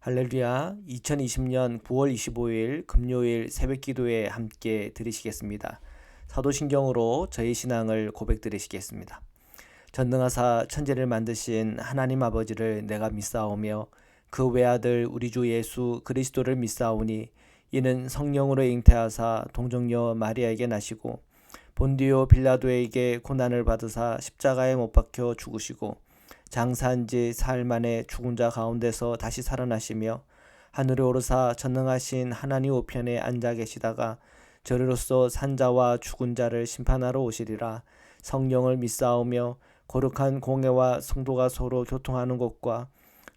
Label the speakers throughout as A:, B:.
A: 할렐루야. 2020년 9월 25일 금요일 새벽 기도에 함께 들으시겠습니다. 사도신경으로 저희 신앙을 고백드리시겠습니다. 전능하사 천지를 만드신 하나님 아버지를 내가 믿사오며 그 외아들 우리 주 예수 그리스도를 믿사오니 이는 성령으로 잉태하사 동정녀 마리아에게 나시고 본디오 빌라도에게 고난을 받으사 십자가에 못 박혀 죽으시고 장사한 지 사흘 만에 죽은 자 가운데서 다시 살아나시며 하늘에 오르사 전능하신 하나님 우편에 앉아 계시다가 저리로서 산자와 죽은 자를 심판하러 오시리라. 성령을 믿사오며 거룩한 공회와 성도가 서로 교통하는 것과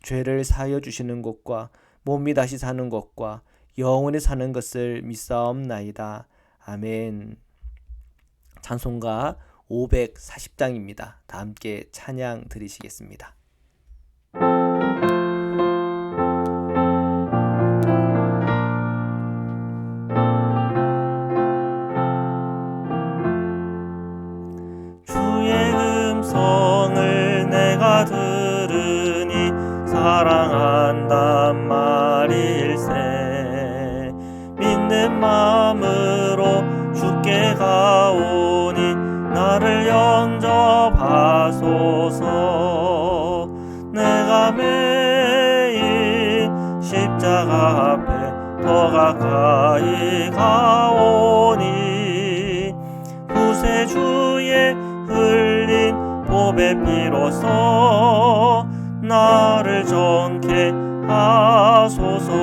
A: 죄를 사하여 주시는 것과 몸이 다시 사는 것과 영원히 사는 것을 믿사옵나이다. 아멘. 찬송가 540장입니다. 다 함께 찬양 드리시겠습니다. 주의 음성을 내가 들으니 사랑한단 말일세. 믿는 마음으로 주께 가오니 나를 영접하소서. 내가 매일 십자가 앞에 더 가까이 가오니 구세주의 흘린 보배 피로써 나를 정케 하소서.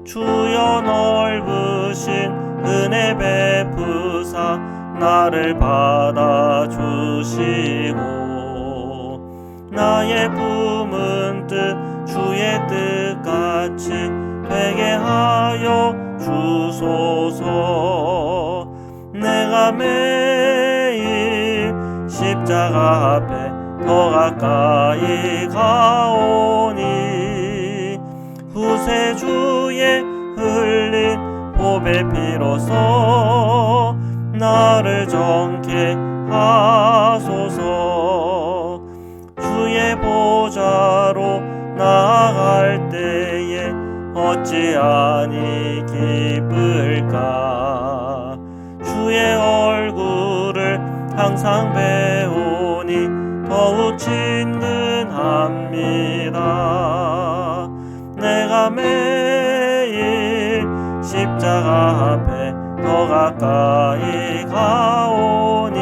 A: 주여 넓으신 은혜 베푸사 나를 받아주시고 나의 품은 뜻 주의 뜻같이 되게 하여 주소서. 내가 매일 십자가 앞에 더 가까이 가오니 구세주의 흘린 보배 피로써 나를 정케 하소서. 주의 보좌로 나아갈 때에 어찌하니 기쁠까. 주의 얼굴을 항상 배우니 더욱 친근합니다. 내가 매일 십자가 앞에 더 가까이 가오니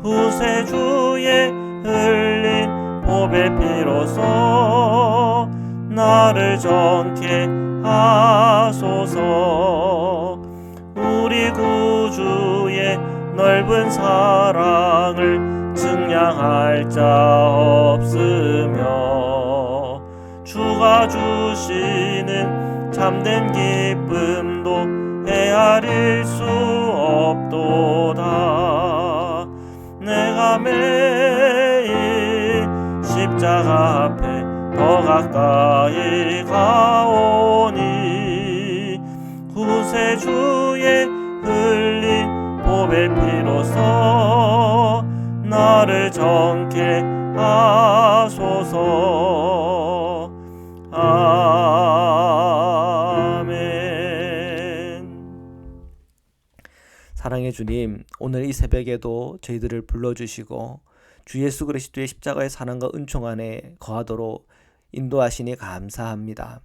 A: 구세주의 흘린 보배 피로써 나를 정케 하소서. 우리 구주의 넓은 사랑을 증량할 자 없으며 주가 주시는 참된 기쁨도 헤아릴 수 없도다. 내가 매일 십자가 앞에 더 가까이 가오니 구세주의 흘린 보배 피로써 나를 정케 하소서. 사랑의 주님, 오늘 이 새벽에도 저희들을 불러주시고 주 예수 그리스도의 십자가의 사랑과 은총 안에 거하도록 인도하시니 감사합니다.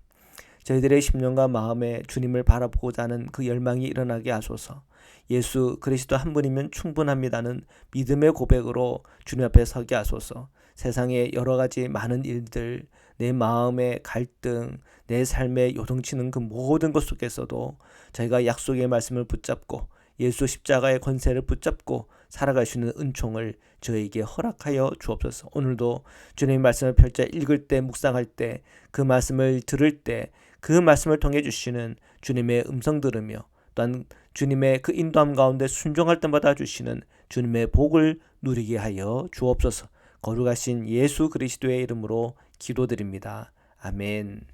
A: 저희들의 심령과 마음에 주님을 바라보고자 하는 그 열망이 일어나게 하소서. 예수 그리스도 한 분이면 충분합니다는 믿음의 고백으로 주님 앞에 서게 하소서. 세상에 여러 가지 많은 일들, 내 마음의 갈등, 내 삶에 요동치는 그 모든 것 속에서도 저희가 약속의 말씀을 붙잡고 예수 십자가의 권세를 붙잡고 살아갈 수 있는 은총을 저에게 허락하여 주옵소서. 오늘도 주님의 말씀을 펼쳐 읽을 때, 묵상할 때, 그 말씀을 들을 때 그 말씀을 통해 주시는 주님의 음성 들으며 또한 주님의 그 인도함 가운데 순종할 때마다 주시는 주님의 복을 누리게 하여 주옵소서. 거룩하신 예수 그리스도의 이름으로 기도드립니다. 아멘.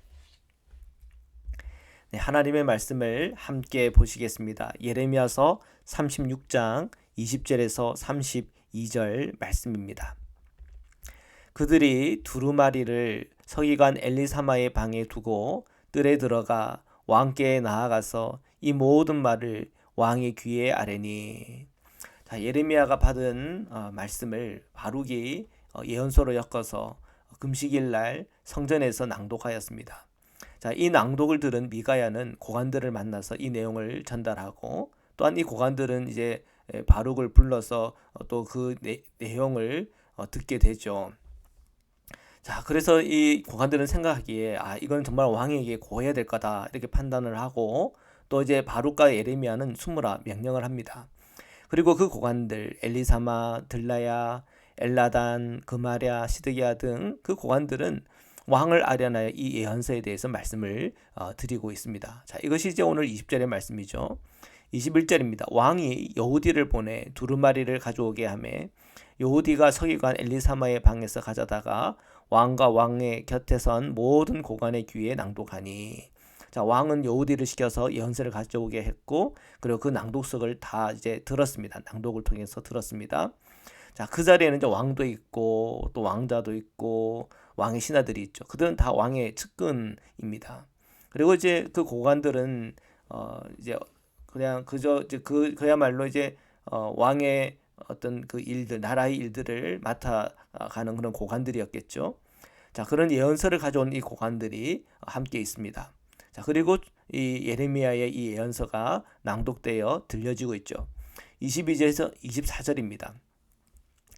A: 네, 하나님의 말씀을 함께 보시겠습니다. 예레미야서 36장 20절에서 32절 말씀입니다. 그들이 두루마리를 서기관 엘리사마의 방에 두고 뜰에 들어가 왕께 나아가서 이 모든 말을 왕의 귀에 아뢰니. 자, 예레미야가 받은 말씀을 바룩이 예언서로 엮어서 금식일 날 성전에서 낭독하였습니다. 자, 이 낭독을 들은 미가야는 고관들을 만나서 이 내용을 전달하고, 또한 이 고관들은 이제 바룩을 불러서 또 그 내용을 듣게 되죠. 자, 그래서 이 고관들은 생각하기에 이건 정말 왕에게 고해야 될 거다 이렇게 판단을 하고, 또 이제 바룩과 예레미야는 숨으라 명령을 합니다. 그리고 그 고관들 엘리사마, 들라야, 엘라단, 그마랴, 시드기야 등 그 고관들은 왕을 아련하여 이 예언서에 대해서 말씀을 드리고 있습니다. 자, 이것이 이제 오늘 20절의 말씀이죠. 21절입니다. 왕이 여우디를 보내 두루마리를 가져오게 하매 여우디가 서기관 엘리사마의 방에서 가져다가 왕과 왕의 곁에 선 모든 고관의 귀에 낭독하니. 자, 왕은 여우디를 시켜서 예언서를 가져오게 했고, 그리고 그 낭독석을 다 이제 들었습니다. 낭독을 통해서 들었습니다. 자, 그 자리에는 이제 왕도 있고 또 왕자도 있고 왕의 신하들이 있죠. 그들은 다 왕의 측근입니다. 그리고 이제 그 고관들은 이제 그냥 그저 이제 그야말로 이제 왕의 어떤 그 일들, 나라의 일들을 맡아가는 그런 고관들이었겠죠. 자, 그런 예언서를 가져온 이 고관들이 함께 있습니다. 자, 그리고 이 예레미야의 이 예언서가 낭독되어 들려지고 있죠. 22절에서 24절입니다.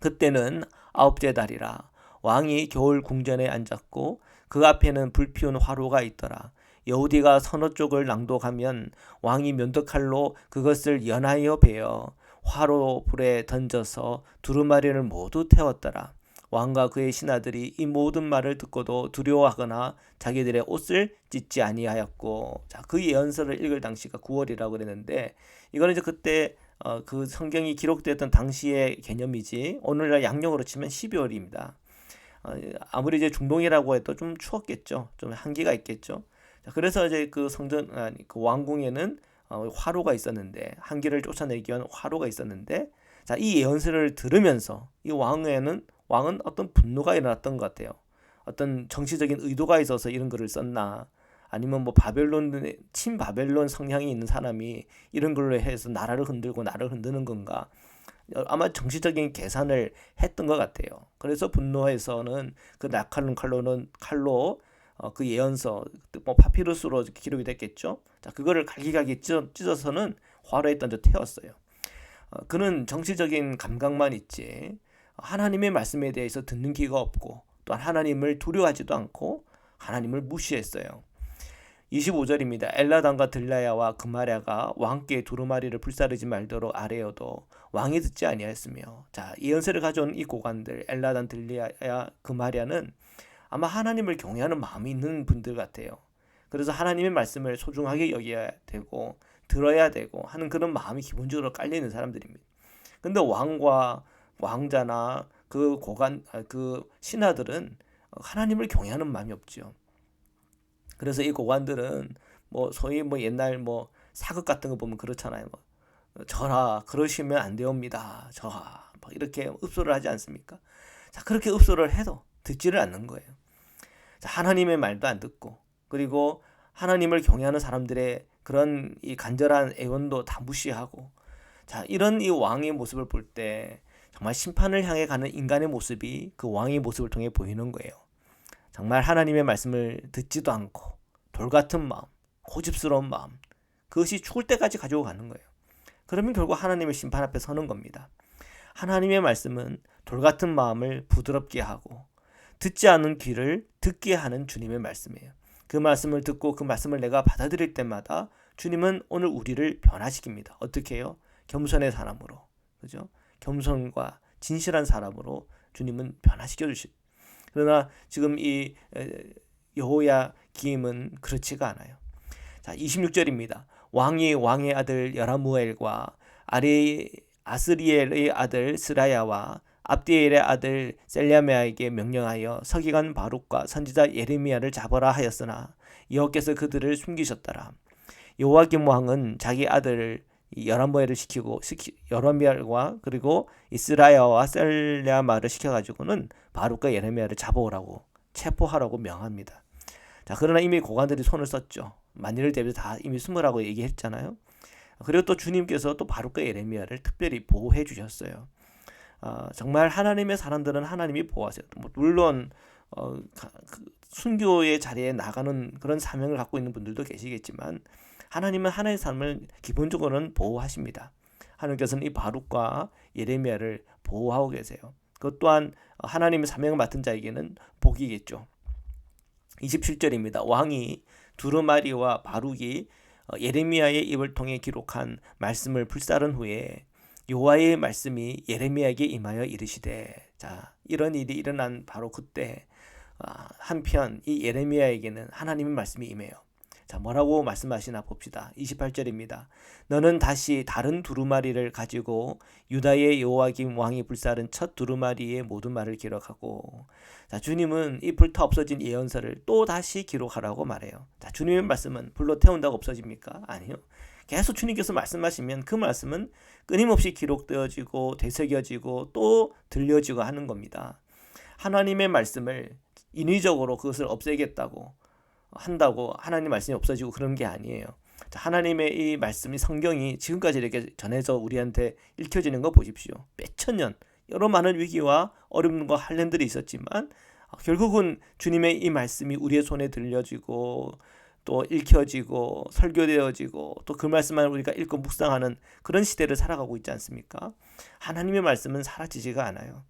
A: 그때는 아홉째 달이라. 왕이 겨울 궁전에 앉았고 그 앞에는 불피운 화로가 있더라. 여우디가 서너 쪽을 낭독하면 왕이 면도칼로 그것을 연하여 베어 화로 불에 던져서 두루마리를 모두 태웠더라. 왕과 그의 신하들이 이 모든 말을 듣고도 두려워하거나 자기들의 옷을 찢지 아니하였고. 자, 그 예언서를 읽을 당시가 9월이라고 그랬는데, 이거는 이제 그때 그 성경이 기록되었던 당시의 개념이지, 오늘날 양력으로 치면 12월입니다. 아무리 이제 중동이라고 해도 좀 추웠겠죠. 좀 한기가 있겠죠. 자, 그래서 이제 그 성전 그 왕궁에는 화로가 있었는데, 한기를 쫓아내기 위한 화로가 있었는데, 자, 이 예언서를 들으면서 이 왕은 어떤 분노가 일어났던 것 같아요. 어떤 정치적인 의도가 있어서 이런 글을 썼나, 아니면 뭐 친바벨론 성향이 있는 사람이 이런 걸로 해서 나라를 흔들고 나를 흔드는 건가, 아마 정치적인 계산을 했던 것 같아요. 그래서 분노해서는 그 날카로운 칼로 그 예언서, 뭐 파피루스로 기록이 됐겠죠. 자, 그거를 갈기갈기 찢어서는 화로에 던져 태웠어요. 그는 정치적인 감각만 있지 하나님의 말씀에 대해서 듣는 귀가 없고, 또한 하나님을 두려워하지도 않고 하나님을 무시했어요. 25절입니다. 엘라단과 들라야와 그마랴가 왕께 두루마리를 불사르지 말도록 아뢰어도 왕이 듣지 아니하였으며. 자, 예언서를 가져온 이 고관들 엘라단, 들라야, 그마랴는 아마 하나님을 경외하는 마음이 있는 분들 같아요. 그래서 하나님의 말씀을 소중하게 여겨야 되고 들어야 되고 하는 그런 마음이 기본적으로 깔려있는 사람들입니다. 근데 왕과 왕자나 그 고관, 그 신하들은 하나님을 경외하는 마음이 없죠. 그래서 이 고관들은 뭐 소위 뭐 옛날 뭐 사극 같은 거 보면 그렇잖아요. 뭐 저라 그러시면 안 되옵니다. 저하 뭐 이렇게 읍소를 하지 않습니까? 자, 그렇게 읍소를 해도 듣지를 않는 거예요. 자, 하나님의 말도 안 듣고, 그리고 하나님을 경외하는 사람들의 그런 이 간절한 애원도 다 무시하고. 자, 이런 이 왕의 모습을 볼 때 정말 심판을 향해 가는 인간의 모습이 그 왕의 모습을 통해 보이는 거예요. 정말 하나님의 말씀을 듣지도 않고 돌같은 마음, 고집스러운 마음, 그것이 죽을 때까지 가지고 가는 거예요. 그러면 결국 하나님의 심판 앞에 서는 겁니다. 하나님의 말씀은 돌같은 마음을 부드럽게 하고 듣지 않은 귀를 듣게 하는 주님의 말씀이에요. 그 말씀을 듣고 그 말씀을 내가 받아들일 때마다 주님은 오늘 우리를 변화시킵니다. 어떻게 해요? 겸손의 사람으로, 그죠? 겸손과 진실한 사람으로 주님은 변화시켜 주시. 그러나 지금 이 여호야김은 그렇지가 않아요. 자, 26절입니다. 왕이 왕의 아들 여라무엘과 아스리엘의 아들 스라야와 압디엘의 아들 셀랴메아에게 명령하여 서기관 바룩과 선지자 예레미야를 잡아라 하였으나 여호께서 그들을 숨기셨더라. 요아김 왕은 자기 아들 이 여러미알과 그리고 이스라야와 셀레아마를 시켜가지고는 바룩과 예레미야를 잡아오라고 체포하라고 명합니다. 자, 그러나 이미 고관들이 손을 썼죠. 만일을 대비해서 다 이미 숨으라고 얘기했잖아요. 그리고 또 주님께서 또 바룩과 예레미야를 특별히 보호해 주셨어요. 정말 하나님의 사람들은 하나님이 보호하세요. 물론 순교의 자리에 나가는 그런 사명을 갖고 있는 분들도 계시겠지만 하나님은 하나님의 삶을 기본적으로는 보호하십니다. 하나님께서는 이 바룩과 예레미야를 보호하고 계세요. 그것 또한 하나님의 사명을 맡은 자에게는 복이겠죠. 27절입니다. 왕이 두루마리와 바룩이 예레미야의 입을 통해 기록한 말씀을 불사른 후에 여호와의 말씀이 예레미야에게 임하여 이르시되, 자, 이런 일이 일어난 바로 그때 한편 이 예레미야에게는 하나님의 말씀이 임해요. 자, 뭐라고 말씀하시나 봅시다. 28절입니다. 너는 다시 다른 두루마리를 가지고 유다의 여호와김 왕이 불사른 첫 두루마리의 모든 말을 기록하고, 자, 주님은 이 불타 없어진 예언서를 또 다시 기록하라고 말해요. 자, 주님의 말씀은 불로 태운다고 없어집니까? 아니요. 계속 주님께서 말씀하시면 그 말씀은 끊임없이 기록되어지고 되새겨지고 또 들려지고 하는 겁니다. 하나님의 말씀을 인위적으로 그것을 없애겠다고 한다고 하나님 말씀이 없어지고 그런 게 아니에요. 하나님의 이 말씀이, 성경이 지금까지 이렇게 전해서 우리한테 읽혀지는 거 보십시오. 몇천 년 여러 많은 위기와 어려움과 한련들이 있었지만 결국은 주님의 이 말씀이 우리의 손에 들려지고 또 읽혀지고 설교되어지고 또 그 말씀만 우리가 읽고 묵상하는 그런 시대를 살아가고 있지 않습니까? 하나님의 말씀은 사라지지가 않아요.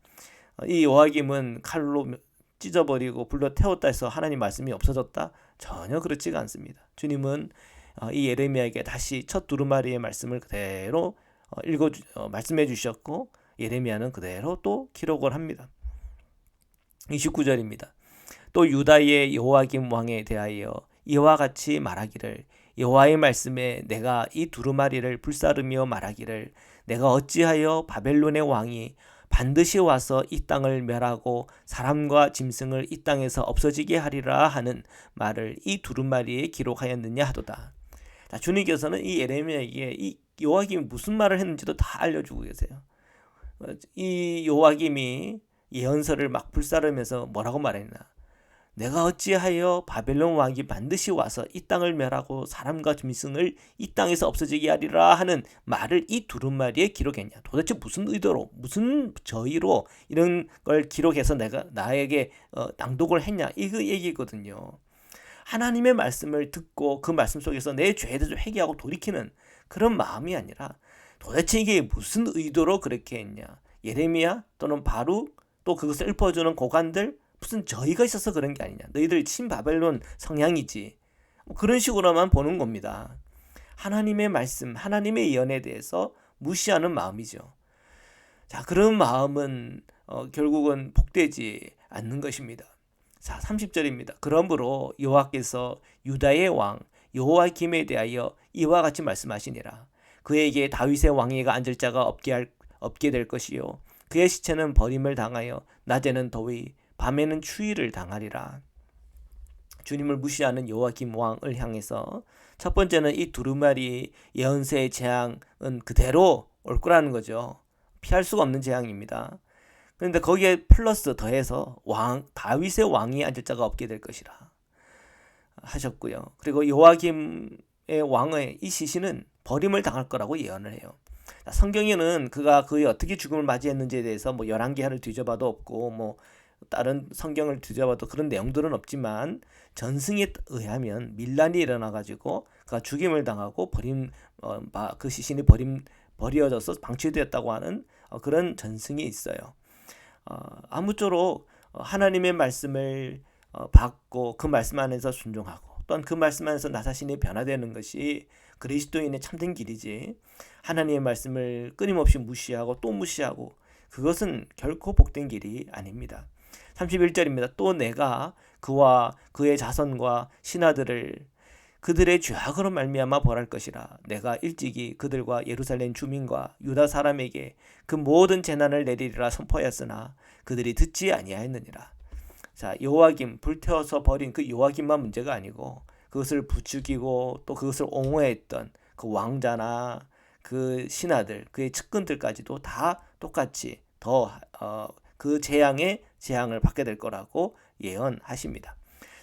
A: 이 여호와김은 칼로 찢어버리고 불로 태웠다 해서 하나님 말씀이 없어졌다? 전혀 그렇지가 않습니다. 주님은 이 예레미야에게 다시 첫 두루마리의 말씀을 그대로 말씀해 주셨고, 예레미야는 그대로 또 기록을 합니다. 29절입니다. 또 유다의 여호와김 왕에 대하여 이와 같이 말하기를, 여호와의 말씀에 내가 이 두루마리를 불사르며 말하기를, 내가 어찌하여 바벨론의 왕이 반드시 와서 이 땅을 멸하고 사람과 짐승을 이 땅에서 없어지게 하리라 하는 말을 이 두루마리에 기록하였느냐 하도다. 자, 주님께서는 이 예레미야에게 이 여호와김이 무슨 말을 했는지도 다 알려주고 계세요. 이 여호와김이 예언서를 막 불사르면서 뭐라고 말했나? 내가 어찌하여 바벨론 왕이 반드시 와서 이 땅을 멸하고 사람과 짐승을 이 땅에서 없어지게 하리라 하는 말을 이 두루마리에 기록했냐? 도대체 무슨 의도로, 무슨 저의로 이런 걸 기록해서 나에게 낭독을 했냐? 이거 얘기거든요. 하나님의 말씀을 듣고 그 말씀 속에서 내 죄에 대해서 회개하고 돌이키는 그런 마음이 아니라 도대체 이게 무슨 의도로 그렇게 했냐? 예레미야 또는 바룩 또 그것을 읊어주는 고관들 무슨 저희가 있어서 그런 게 아니냐. 너희들 친바벨론 성향이지. 그런 식으로만 보는 겁니다. 하나님의 말씀, 하나님의 예언에 대해서 무시하는 마음이죠. 자, 그런 마음은 결국은 복되지 않는 것입니다. 자, 30절입니다. 그러므로 여호와께서 유다의 왕 여호와김에 대하여 이와 같이 말씀하시니라. 그에게 다윗의 왕위가 앉을 자가 없게 될 것이요 그의 시체는 버림을 당하여 낮에는 더위 밤에는 추위를 당하리라. 주님을 무시하는 여호와김 왕을 향해서 첫 번째는 이 두루마리 예언서의 재앙은 그대로 올 거라는 거죠. 피할 수가 없는 재앙입니다. 그런데 거기에 플러스 더해서 다윗의 왕이 앉을 자가 없게 될 것이라 하셨고요. 그리고 여호와김의 왕의 이 시신은 버림을 당할 거라고 예언을 해요. 성경에는 그가 그의 어떻게 죽음을 맞이했는지에 대해서 뭐 열왕기하를 뒤져봐도 없고 뭐 다른 성경을 뒤져봐도 그런 내용들은 없지만 전승에 의하면 밀란이 일어나가지고 그가 죽임을 당하고 그 시신이 버려져서 방치되었다고 하는 그런 전승이 있어요. 아무쪼록 하나님의 말씀을 받고 그 말씀 안에서 순종하고 또한 그 말씀 안에서 나 자신이 변화되는 것이 그리스도인의 참된 길이지, 하나님의 말씀을 끊임없이 무시하고 또 무시하고 그것은 결코 복된 길이 아닙니다. 31절입니다. 또 내가 그와 그의 자손과 신하들을 그들의 죄악으로 말미암아 벌할 것이라. 내가 일찍이 그들과 예루살렘 주민과 유다 사람에게 그 모든 재난을 내리리라 선포하였으나 그들이 듣지 아니하였느니라. 자, 여호와김 불태워서 버린 그 여호와김만 문제가 아니고 그것을 부추기고 또 그것을 옹호했던 그 왕자나 그 신하들, 그의 측근들까지도 다 똑같이 그 재앙을 받게 될 거라고 예언하십니다.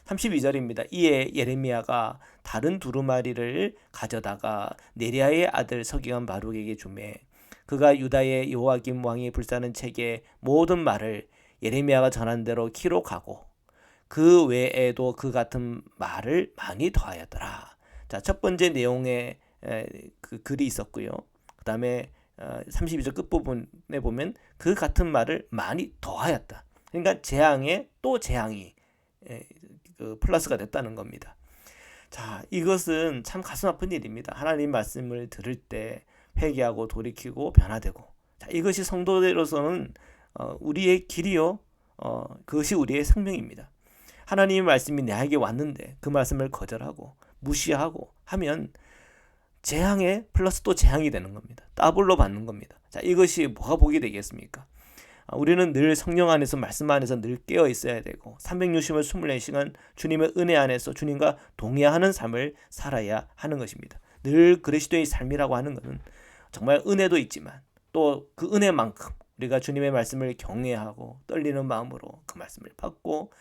A: 32절입니다. 이에 예레미야가 다른 두루마리를 가져다가 네리야의 아들 서기관 바룩에게 주매 그가 유다의 요아김 왕이 불사는 책의 모든 말을 예레미야가 전한 대로 기록하고 그 외에도 그 같은 말을 많이 더하였더라. 자, 첫 번째 내용에 그 글이 있었고요. 그 다음에 32절 끝부분에 보면 그 같은 말을 많이 더하였다. 그러니까 재앙에 또 재앙이 플러스가 됐다는 겁니다. 자, 이것은 참 가슴 아픈 일입니다. 하나님 말씀을 들을 때 회개하고 돌이키고 변화되고, 자, 이것이 성도로서는 우리의 길이요, 그것이 우리의 생명입니다. 하나님의 말씀이 내게 왔는데 그 말씀을 거절하고 무시하고 하면 재앙에 플러스 또 재앙이 되는 겁니다. 더블로 받는 겁니다. 자, 이것이 뭐가 복이 되겠습니까? 우리는 늘 성령 안에서 말씀 안에서 늘 깨어 있어야 되고 360일 24시간 주님의 은혜 안에서 주님과 동의하는 삶을 살아야 하는 것입니다. 늘 그리스도의 삶이라고 하는 것은 정말 은혜도 있지만 또 그 은혜만큼 우리가 주님의 말씀을 경외하고 떨리는 마음으로 그 말씀을 받고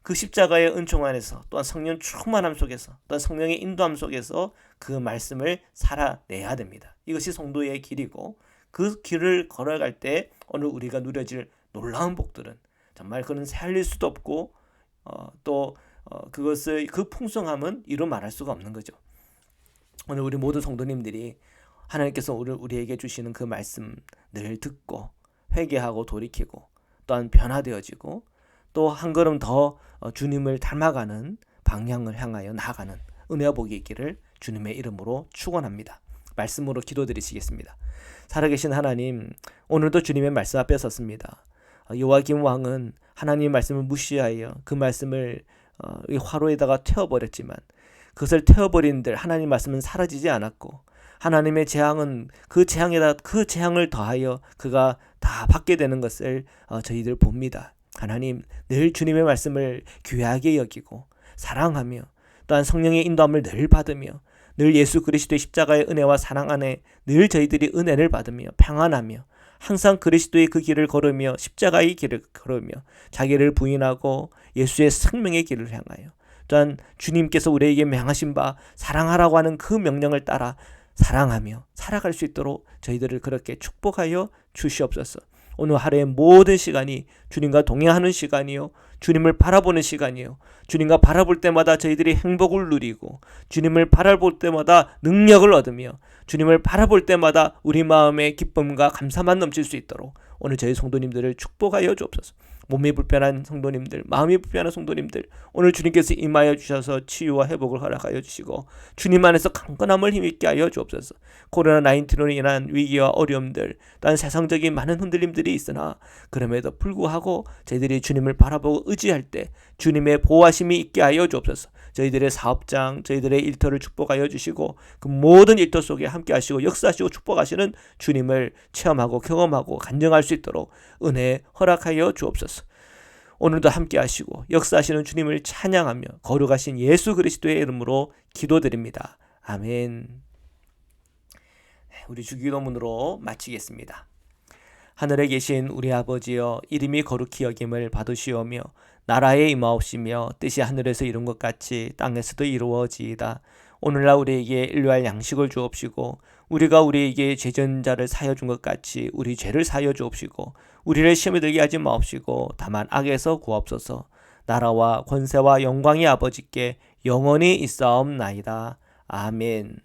A: 그 십자가의 은총 안에서 또한 성령 충만함 속에서 또한 성령의 인도함 속에서 그 말씀을 살아내야 됩니다. 이것이 성도의 길이고 그 길을 걸어갈 때 오늘 우리가 누려질 놀라운 복들은 정말 그는 헤아릴 수도 없고 그것을 그 풍성함은 이루 말할 수가 없는 거죠. 오늘 우리 모든 성도님들이 하나님께서 우리에게 주시는 그 말씀 늘 듣고 회개하고 돌이키고 또한 변화되어지고 또 한 걸음 더 주님을 닮아가는 방향을 향하여 나아가는 은혜와 복이 있기를 주님의 이름으로 축원합니다. 말씀으로 기도드리시겠습니다. 살아계신 하나님, 오늘도 주님의 말씀 앞에 섰습니다. 요아김 왕은 하나님의 말씀을 무시하여 그 말씀을 화로에다가 태워버렸지만 그것을 태워버린들 하나님 말씀은 사라지지 않았고 하나님의 재앙은 그 재앙을 더하여 그가 다 받게 되는 것을 저희들 봅니다. 하나님, 늘 주님의 말씀을 귀하게 여기고 사랑하며 또한 성령의 인도함을 늘 받으며 늘 예수 그리스도의 십자가의 은혜와 사랑 안에 늘 저희들이 은혜를 받으며 평안하며 항상 그리스도의 그 길을 걸으며 십자가의 길을 걸으며 자기를 부인하고 예수의 생명의 길을 향하여 또한 주님께서 우리에게 명하신 바 사랑하라고 하는 그 명령을 따라 사랑하며 살아갈 수 있도록 저희들을 그렇게 축복하여 주시옵소서. 오늘 하루의 모든 시간이 주님과 동행하는 시간이요, 주님을 바라보는 시간이요, 주님과 바라볼 때마다 저희들이 행복을 누리고 주님을 바라볼 때마다 능력을 얻으며 주님을 바라볼 때마다 우리 마음의 기쁨과 감사만 넘칠 수 있도록 오늘 저희 성도님들을 축복하여 주옵소서. 몸이 불편한 성도님들, 마음이 불편한 성도님들, 오늘 주님께서 임하여 주셔서 치유와 회복을 허락하여 주시고 주님 안에서 강건함을 힘있게 하여 주옵소서. 코로나19로 인한 위기와 어려움들, 또한 세상적인 많은 흔들림들이 있으나 그럼에도 불구하고 저희들이 주님을 바라보고 의지할 때 주님의 보호하심이 있게 하여 주옵소서. 저희들의 사업장, 저희들의 일터를 축복하여 주시고 그 모든 일터 속에 함께 하시고 역사하시고 축복하시는 주님을 체험하고 경험하고 간증할 수 있도록 은혜 허락하여 주옵소서. 오늘도 함께 하시고 역사하시는 주님을 찬양하며 거룩하신 예수 그리스도의 이름으로 기도드립니다. 아멘. 우리 주기도문으로 마치겠습니다. 하늘에 계신 우리 아버지여, 이름이 거룩히 여김을 받으시오며 나라에 임하옵시며 뜻이 하늘에서 이룬 것 같이 땅에서도 이루어지이다. 오늘날 우리에게 일용할 양식을 주옵시고 우리가 우리에게 죄전자를 사여 준 것 같이 우리 죄를 사여 주옵시고 우리를 시험에 들게 하지 마옵시고 다만 악에서 구하옵소서. 나라와 권세와 영광이 아버지께 영원히 있사옵나이다. 아멘.